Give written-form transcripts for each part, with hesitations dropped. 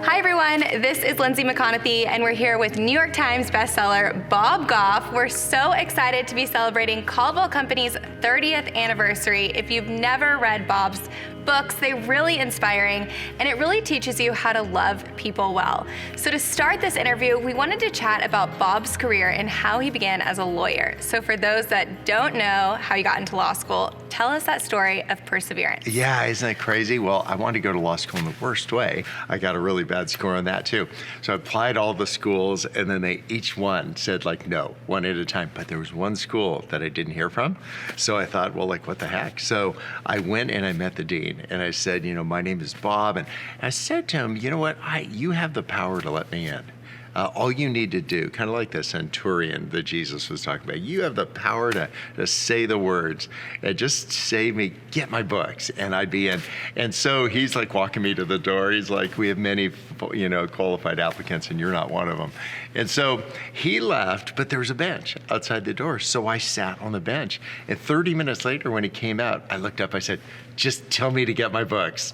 Hi everyone, this is Lindsay McConaughey and we're here with New York Times bestseller Bob Goff. We're so excited to be celebrating Caldwell Companies' 30th anniversary. If you've never read Bob's books, they're really inspiring and it really teaches you how to love people well. So to start this interview, we wanted to chat about Bob's career and how he began as a lawyer. So for those that don't know how he got into law school, tell us that story of perseverance. Yeah, isn't that crazy? Well, I wanted to go to law school in the worst way. I got a really bad score on that too. So I applied all the schools and then they each one said like no, one at a time. But there was one school that I didn't hear from. So I thought, well, like what the heck? So I went and I met the dean and I said, my name is Bob. And I said to him, you know what? You have the power to let me in. All you need to do, kind of like the centurion that Jesus was talking about, you have the power to say the words and just say me, get my books, and I'd be in. And so he's like walking me to the door. He's like, we have many, qualified applicants and you're not one of them. And so he left, but there was a bench outside the door. So I sat on the bench. And 30 minutes later when he came out, I looked up, I said, just tell me to get my books.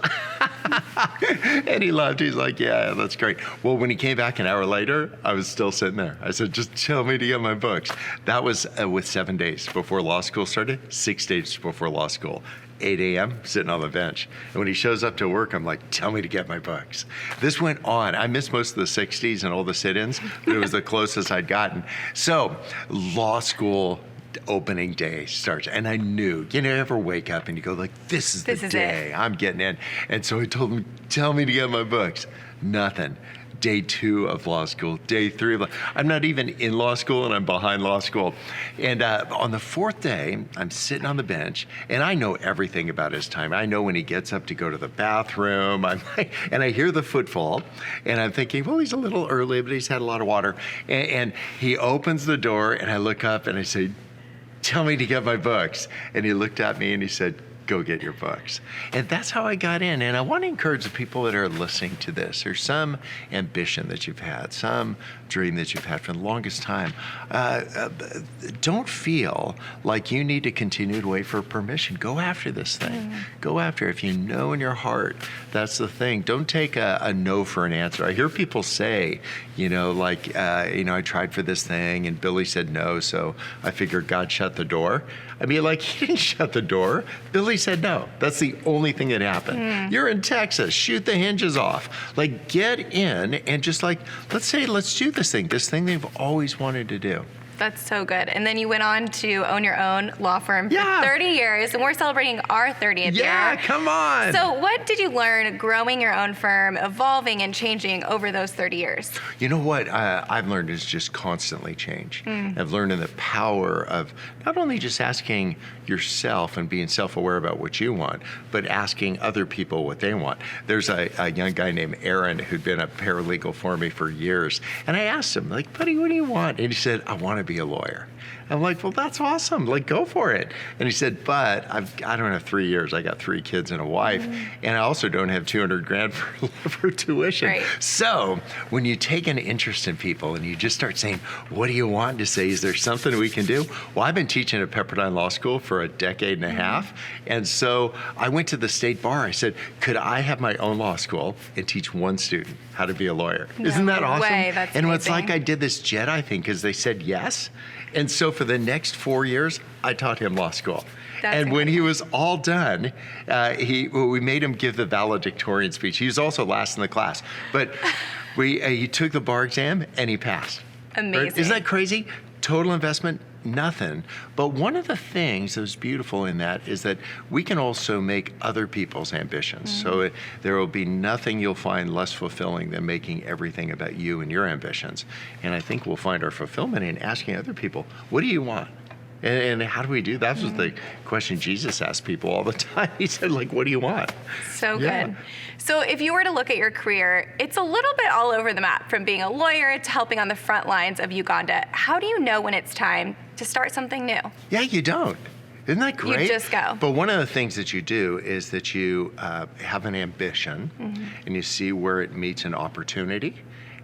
And he laughed. He's like, yeah, that's great. Well, when he came back an hour later, I was still sitting there. I said, just tell me to get my books. That was with 7 days before law school started, 6 days before law school. 8 a.m., sitting on the bench. And when he shows up to work, I'm like, tell me to get my books. This went on. I missed most of the 60s and all the sit-ins, but it was the closest I'd gotten. So law school opening day starts, and I knew, you ever wake up and you go like, this is the day I'm getting in. And so I told him, tell me to get my books. Nothing. Day 2 of law school, day 3 of I'm not even in law school and I'm behind law school. And on the 4th day, I'm sitting on the bench and I know everything about his time. I know when he gets up to go to the bathroom, and I hear the footfall and I'm thinking, well, he's a little early, but he's had a lot of water. And he opens the door and I look up and I say, tell me to get my books. And he looked at me and he said, go get your books. And that's how I got in. And I want to encourage the people that are listening to this. There's some ambition that you've had, some dream that you've had for the longest time. Don't feel like you need to continue to wait for permission. Go after this thing. Go after it. If you know in your heart, that's the thing. Don't take a no for an answer. I hear people say, I tried for this thing and Billy said no, so I figured God shut the door. I mean, he didn't shut the door. Billy said no. That's the only thing that happened. You're in Texas. Shoot the hinges off. Get in and just let's do this thing they've always wanted to do. That's so good. And then you went on to own your own law firm for 30 years, and we're celebrating our 30th year. Yeah, come on. So what did you learn growing your own firm, evolving and changing over those 30 years? You know what I've learned is just constantly change. I've learned in the power of not only just asking yourself and being self-aware about what you want, but asking other people what they want. There's a young guy named Aaron who'd been a paralegal for me for years. And I asked him, buddy, what do you want? And he said, I want to be a lawyer. I'm like, well, that's awesome. Go for it. And he said, but I don't have 3 years. I got 3 kids and a wife. And I also don't have $200,000 for tuition. Right. So when you take an interest in people and you just start saying, what do you want to say? Is there something we can do? Well, I've been teaching at Pepperdine Law School for a decade and a half. And so I went to the state bar. I said, could I have my own law school and teach one student how to be a lawyer? Isn't that awesome? That's and amazing. it's like I did this Jedi thing because they said yes. And so for the next 4 years, I taught him law school. And when he was all done, we made him give the valedictorian speech. He was also last in the class. But he took the bar exam and he passed. Amazing. Right? Isn't that crazy? Total investment, nothing. But one of the things that was beautiful in that is that we can also make other people's ambitions. So there will be nothing you'll find less fulfilling than making everything about you and your ambitions. And I think we'll find our fulfillment in asking other people, what do you want? And how do we do that? That was the question Jesus asked people all the time. He said, what do you want? So good. So if you were to look at your career, it's a little bit all over the map, from being a lawyer to helping on the front lines of Uganda. How do you know when it's time to start something new? Yeah, you don't. Isn't that great? You just go. But one of the things that you do is that you have an ambition and you see where it meets an opportunity.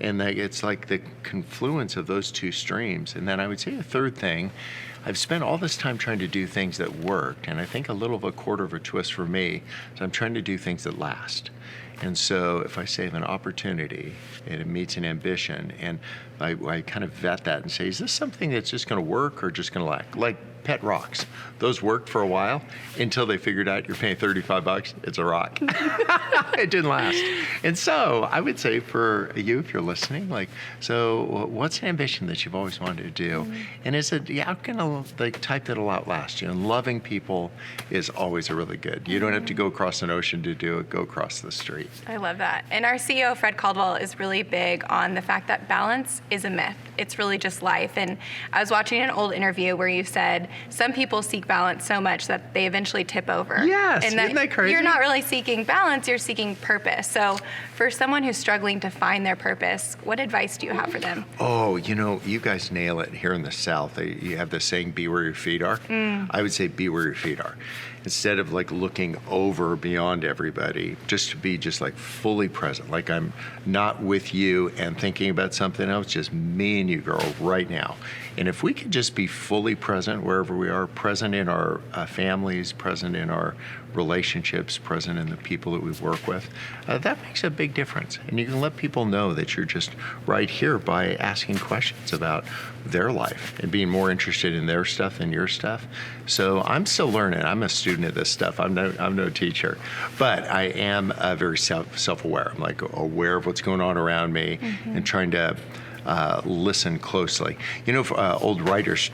And that it's like the confluence of those two streams. And then I would say a third thing, I've spent all this time trying to do things that worked, and I think a little of a quarter of a twist for me is I'm trying to do things that last. And so if I say of an opportunity and it meets an ambition, and I kind of vet that and say, is this something that's just going to work or just going to lack? Like pet rocks. Those worked for a while until they figured out you're paying $35, it's a rock. It didn't last. And so I would say for you, if you're listening, like, so what's an ambition that you've always wanted to do? And is it the type that'll outlast you? And loving people is always a really good. You don't have to go across an ocean to do it, go across the street. I love that. And our CEO, Fred Caldwell, is really big on the fact that balance is a myth. It's really just life. And I was watching an old interview where you said some people seek balance so much that they eventually tip over. Yes, and that isn't that crazy? You're not really seeking balance, you're seeking purpose. So for someone who's struggling to find their purpose, what advice do you have for them? Oh, you guys nail it here in the South. You have the saying, be where your feet are. I would say be where your feet are. Instead of like looking over beyond everybody, just to be just like fully present, like I'm not with you and thinking about something else, just me and you, girl, right now. And if we could just be fully present wherever we are, present in our families, present in our relationships, present in the people that we work with, that makes a big difference. And you can let people know that you're just right here by asking questions about their life and being more interested in their stuff than your stuff. So I'm still learning. I'm a student of this stuff. I'm no teacher, but I am very self-aware. I'm like aware of what's going on around me and trying to listen closely. Old writer's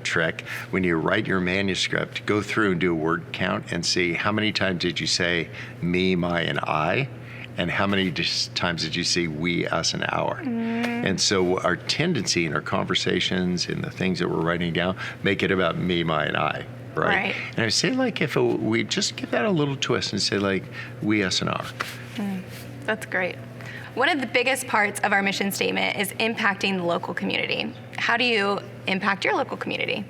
trick, when you write your manuscript, go through and do a word count and see how many times did you say me, my, and I, and how many times did you see we, us, and our. And so our tendency in our conversations and the things that we're writing down make it about me, my, and I. Right? And I say, like, if we just give that a little twist and say, like, we, us, and our. That's great. One of the biggest parts of our mission statement is impacting the local community. How do you impact your local community?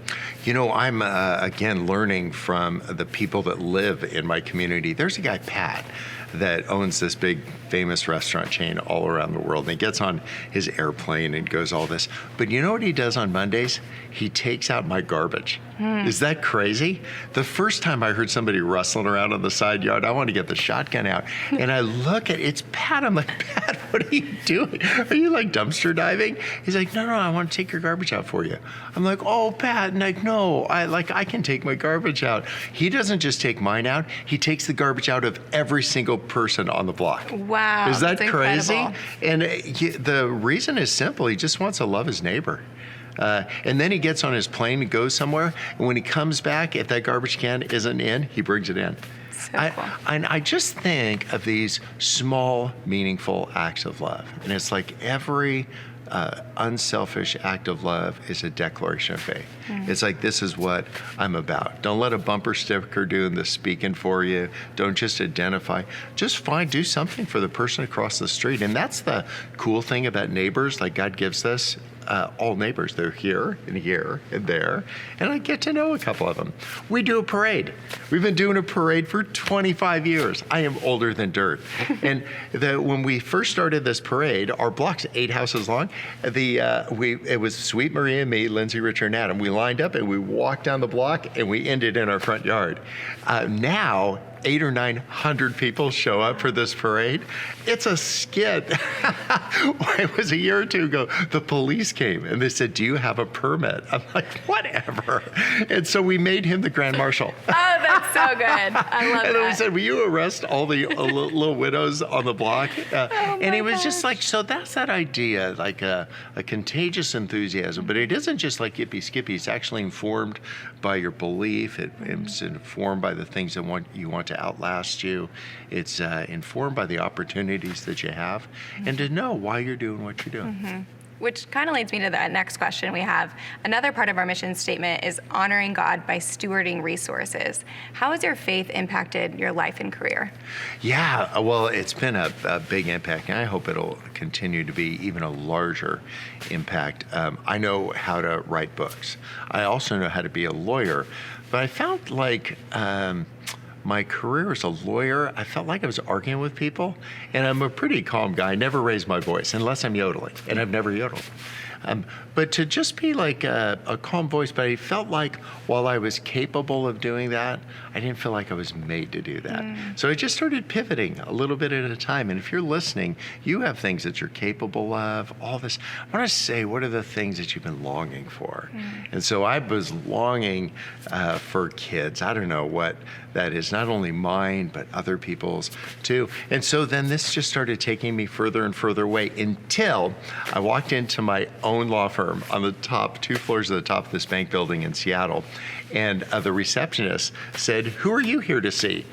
I'm, again, learning from the people that live in my community. There's a guy, Pat, that owns this big famous restaurant chain all around the world. And he gets on his airplane and goes all this. But you know what he does on Mondays? He takes out my garbage. Is that crazy? The first time I heard somebody rustling around on the side yard, I wanted to get the shotgun out. And I look at it's Pat. I'm like, Pat, what are you doing? Are you like dumpster diving? He's like, no, I want to take your garbage out for you. I'm like, oh, Pat. And like, no, I can take my garbage out. He doesn't just take mine out. He takes the garbage out of every single person on the block. Wow. Is that that's crazy? incredible. And the reason is simple. He just wants to love his neighbor. And then he gets on his plane and goes somewhere. And when he comes back, if that garbage can isn't in, he brings it in. So cool. And I just think of these small, meaningful acts of love. And it's like every unselfish act of love is a declaration of faith. It's like, this is what I'm about. Don't let a bumper sticker doing the speaking for you. Don't just identify. Just do something for the person across the street. And that's the cool thing about neighbors. Like God gives us all neighbors. They're here and there. And I get to know a couple of them. We do a parade. We've been doing a parade for 25 years. I am older than dirt. And when we first started this parade, our block's 8 houses long. It was Sweet Maria, me, Lindsay, Richard, and Adam. We lined up and we walked down the block and we ended in our front yard. Now, 800 or 900 people show up for this parade. It's a skit. It was a year or two ago. The police came and they said, do you have a permit? I'm like, whatever. And so we made him the Grand Marshal. Oh, that's so good. I love And that. then we said, will you arrest all the little widows on the block? And it was just like, so that's that idea, like a contagious enthusiasm. But it isn't just like yippee skippy. It's actually informed by your belief. It's informed by the things that you want to outlast you. It's informed by the opportunities that you have, and to know why you're doing what you're doing. Which kind of leads me to the next question we have. Another part of our mission statement is honoring God by stewarding resources. How has your faith impacted your life and career? Yeah, well, it's been a big impact, and I hope it'll continue to be even a larger impact. I know how to write books. I also know how to be a lawyer, but I found like my career as a lawyer, I felt like I was arguing with people. And I'm a pretty calm guy. I never raise my voice unless I'm yodeling, and I've never yodeled. But to just be like a calm voice, but I felt like while I was capable of doing that, I didn't feel like I was made to do that. So I just started pivoting a little bit at a time. And if you're listening, you have things that you're capable of, all this. I want to say, what are the things that you've been longing for? And so I was longing for kids. I don't know what that is, not only mine, but other people's too. And so then this just started taking me further and further away until I walked into my own law firm on the top, 2 floors of the top of this bank building in Seattle. And the receptionist said, "Who are you here to see?"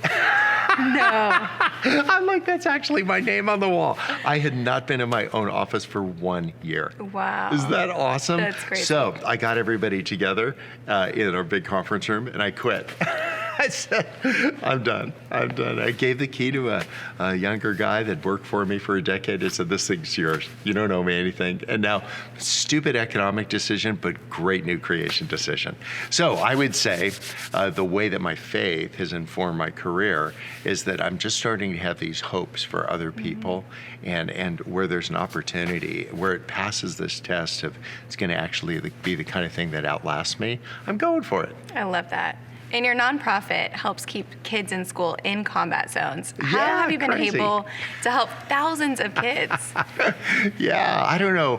No. I'm like, that's actually my name on the wall. I had not been in my own office for 1 year. Wow. Is that awesome? That's great. So I got everybody together in our big conference room, and I quit. I said, I'm done. I gave the key to a younger guy that worked for me for a decade. I said, this thing's yours. You don't owe me anything. And now, stupid economic decision, but great new creation decision. So I would say the way that my faith has informed my career is that I'm just starting to have these hopes for other people, and where there's an opportunity, where it passes this test of it's going to actually be the kind of thing that outlasts me, I'm going for it. I love that. And your nonprofit helps keep kids in school in combat zones. How Yeah, have you been crazy. able to help thousands of kids? Yeah, I don't know.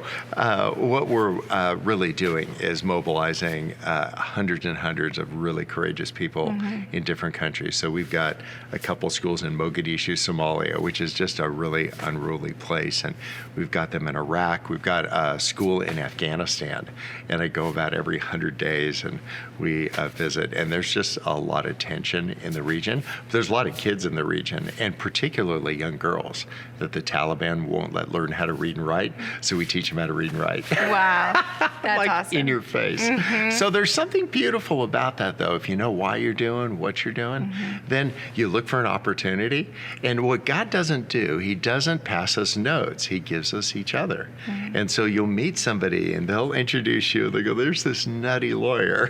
What we're really doing is mobilizing hundreds and hundreds of really courageous people in different countries. So we've got a couple schools in Mogadishu, Somalia, which is just a really unruly place. And we've got them in Iraq. We've got a school in Afghanistan. And I go about every 100 days and we visit. And there's just a lot of tension in the region. There's a lot of kids in the region, and particularly young girls, that the Taliban won't let learn how to read and write. So we teach them how to read and write. Wow, that's like awesome. in your face. So there's something beautiful about that, though. If you know why you're doing what you're doing, then you look for an opportunity. And what God doesn't do, He doesn't pass us notes. He gives us each other. And so you'll meet somebody, and they'll introduce you. They go, "There's this nutty lawyer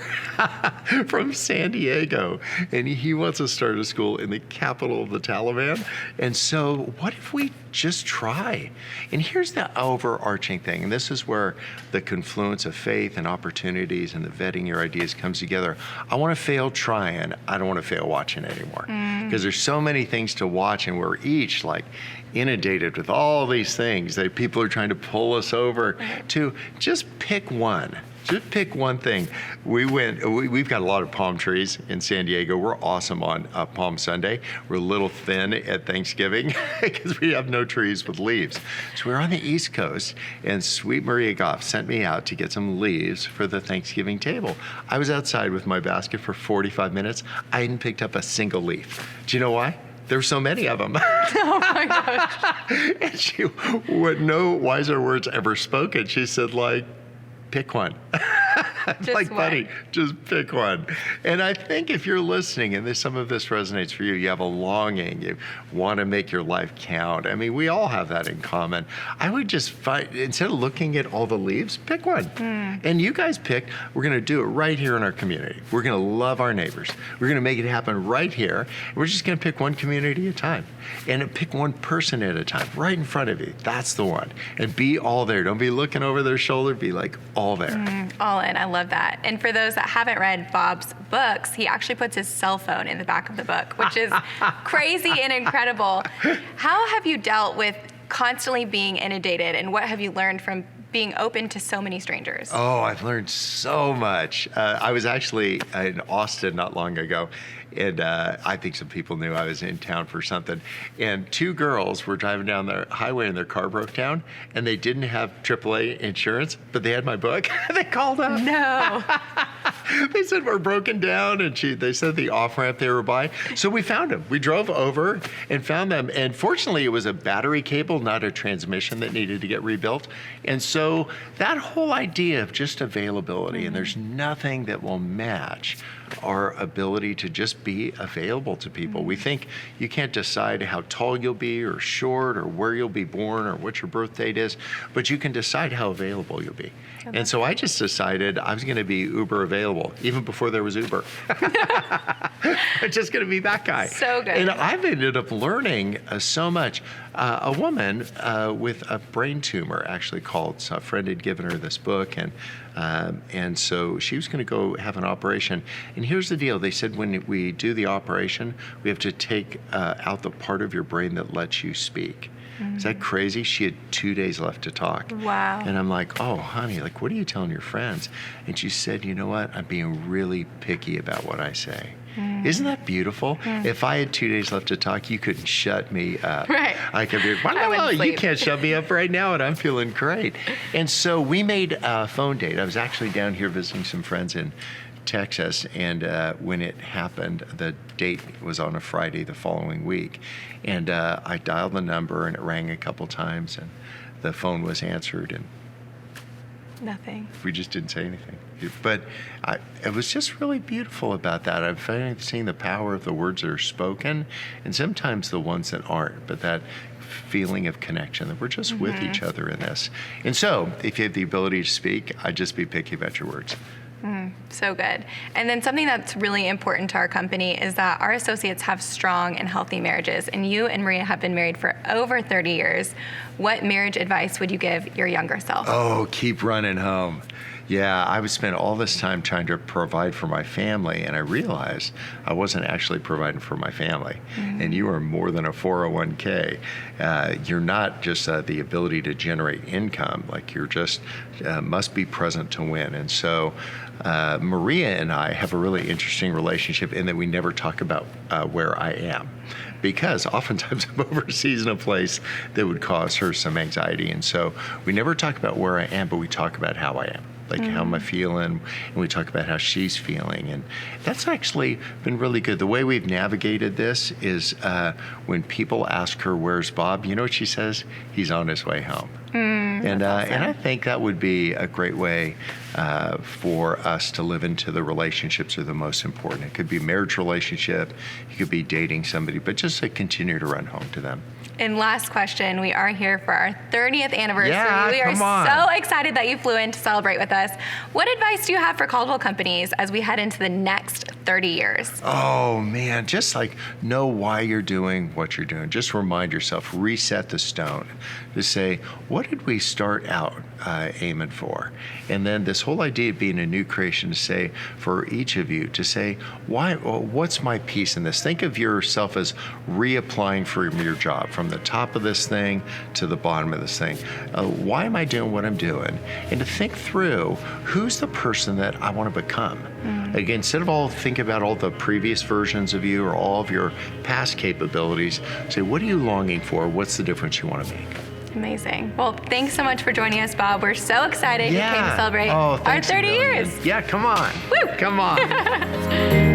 from San Diego, and he wants to start a school in the capital of the Taliban. And so what if we just try?" And here's the overarching thing, and this is where the confluence of faith and opportunities and the vetting your ideas comes together. I want to fail trying. I don't want to fail watching anymore, because there's so many things to watch, and we're each like inundated with all these things that people are trying to pull us over to. Just pick one. Just pick one thing. We've got a lot of palm trees in San Diego. We're awesome on Palm Sunday. We're a little thin at Thanksgiving because we have no trees with leaves. So we're on the East Coast, and sweet Maria Goff sent me out to get some leaves for the Thanksgiving table. I was outside with my basket for 45 minutes. I hadn't picked up a single leaf. Do you know why? There's so many of them. Oh my gosh. And she, with no wiser words ever spoken, she said, like, pick one. Just like, one. buddy, just pick one. And I think if you're listening and some of this resonates for you, you have a longing, you want to make your life count. I mean, we all have that in common. I would just instead of looking at all the leaves, pick one. And you guys pick, we're going to do it right here in our community. We're going to love our neighbors. We're going to make it happen right here. We're just going to pick one community at a time and pick one person at a time right in front of you. That's the one. And be all there. Don't be looking over their shoulder. Be like all there. All in. I love that. And for those that haven't read Bob's books, he actually puts his cell phone in the back of the book, which is crazy and incredible. How have you dealt with constantly being inundated, and what have you learned from being open to so many strangers? Oh, I've learned so much. I was actually in Austin not long ago, and I think some people knew I was in town for something. And 2 girls were driving down the highway and their car broke down, and they didn't have AAA insurance, but they had my book. They called up. No. They said we're broken down, and they said the off-ramp they were by. So we found them. We drove over and found them, and fortunately it was a battery cable, not a transmission that needed to get rebuilt. And so that whole idea of just availability, and there's nothing that will match our ability to just be available to people. We think you can't decide how tall you'll be or short or where you'll be born or what your birth date is, but you can decide how available you'll be. And so I just decided I was going to be uber available available, even before there was Uber. I'm just going to be that guy. So good. And I've ended up learning so much. A woman with a brain tumor actually called. So a friend had given her this book, and so she was going to go have an operation. And here's the deal. They said when we do the operation, we have to take out the part of your brain that lets you speak. Is that crazy? She had 2 days left to talk. Wow. And I'm like, oh, honey, like, what are you telling your friends? And she said, you know what? I'm being really picky about what I say. Isn't that beautiful? If I had 2 days left to talk, you couldn't shut me up. Right. I could be, I wouldn't you sleep. can't shut me up right now, and I'm feeling great. And so we made a phone date. I was actually down here visiting some friends in Texas, and when it happened, the date was on a Friday the following week, and I dialed the number, and it rang a couple times, and the phone was answered, and Nothing. we just didn't say anything. But it was just really beautiful about that. I'm finally seeing the power of the words that are spoken, and sometimes the ones that aren't, but that feeling of connection, that we're just with each other in this. And so, if you have the ability to speak, I'd just be picky about your words. So good. And then something that's really important to our company is that our associates have strong and healthy marriages. And you and Maria have been married for over 30 years. What marriage advice would you give your younger self? Oh, keep running home. Yeah, I would spend all this time trying to provide for my family, and I realized I wasn't actually providing for my family. And you are more than a 401k. You're not just the ability to generate income, like you're just must be present to win. And so Maria and I have a really interesting relationship in that we never talk about where I am, because oftentimes I'm overseas in a place that would cause her some anxiety. And so we never talk about where I am, but we talk about how I am. Like, how am I feeling? And we talk about how she's feeling. And that's actually been really good. The way we've navigated this is when people ask her, where's Bob? You know what she says? He's on his way home. And I think that would be a great way for us to live into the relationships that are the most important. It could be a marriage relationship. You could be dating somebody, but just to continue to run home to them. And last question, we are here for our 30th anniversary. Yeah, we are come on. so excited that you flew in to celebrate with us. What advice do you have for Caldwell Companies as we head into the next 30 years? Oh man, just like know why you're doing what you're doing. Just remind yourself, reset the stone. To say, what did we start out aiming for? And then this whole idea of being a new creation, to say, for each of you, to say, why? What's my piece in this? Think of yourself as reapplying for your job, from the top of this thing to the bottom of this thing. Why am I doing what I'm doing? And to think through, who's the person that I want to become? Again, instead of all think about all the previous versions of you or all of your past capabilities, say, what are you longing for? What's the difference you want to make? Amazing. Well, thanks so much for joining us, Bob. We're so excited you came to celebrate our 30 years. Yeah, come on. Woo! Come on.